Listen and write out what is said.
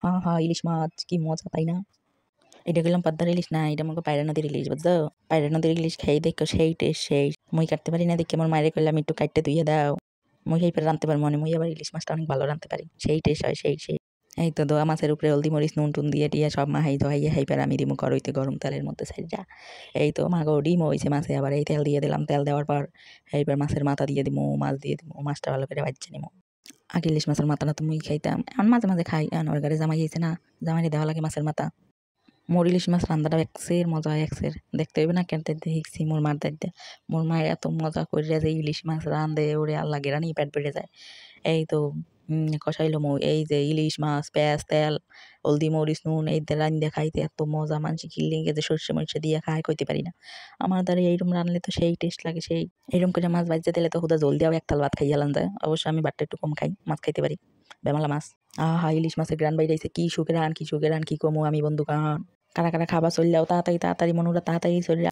আহা! ইলিশ মাছ কি মজা, তাই না? এটা কইলাম পদ্মার ইলিশ না, এটা মনে পায়রা নদীর ইলিশ, বুঝছো? পায়রা নদীর ইলিশ খেয়ে দেখো সেই টেস্ট সেই। মুই কাটতে পারি না দেখে আমার মায়েরে কইলাম একটু কাইট্টা ধুইয়া দাও। মুই এইবার রাঁধতে পারবো না, মুই আবার ইলিশ মাছটা অনেক ভালো রাঁধতে পারি। সেই টেস্ট হয় সেই। এই তো দোয়া মাছের উপরে হলদি মরিচ নুন টুন দিয়ে টিয়া সব মাহাই ধোয়াইয়া হাইপার আমি দিমু কড়াইতে গরম তেলের মধ্যে ছাইড়া। এই তো মা গো ডিমও হইছে মাছে, আবার এই তেল দিয়ে দিলাম, তেল দেওয়ার পর এইবার মাছের মাথা দিয়ে দিমু, মাছ দিয়ে দিমু, মাছটা ভালো করে ভাইজ্জা নিমু। আগে ইলিশ মাছের মাথাটা তো মুই খাইতাম, এখন মাঝে মাঝে খাই, এখন ওর ঘরে জামাই আইছে না, জামাইরে দেওয়া লাগে মাছের মাথা। মোর ইলিশ মাছ রান্নাটা একসের মজা একসের, দেখতে হইবে না কেন দেখছি মোর মার দাইতে। মোর মায়ের এত মজা কইরা যে ইলিশ মাছ রান্ধে ওরে আল্লাহ গেরানি পেট বেড়ে যায়। এই তো কষাইলো মু এই যে ইলিশ মাছ পেঁয়াজ তেল হলদি মরিচ নুন এই দিয়ে রাইন্দা খাইতে এত মজা, মানসি খিল্লিগে যে সরষে মরিচে দিয়ে খায় কইতে পারি না। আমার দ্বারা এইরকম রানলে তো সেই টেস্ট লাগে সেই। এইরকম করে মাছ ভাজতে দিলে তো হুদা জল দিয়াও এক থাল ভাত খাইয়া লান যায়। অবশ্য আমি ভাতটা একটু কম খাই, মাছ খাইতে পারি। বেমালা মাছ। আহা! ইলিশ মাছের গ্রান বাইরাইছে, কি সুগ্রান কি কমু আমি বন্ধুগণ। কারা খাবা চললেও তাড়াতাড়ি মনুরা তাড়াতাড়ি চইল্লা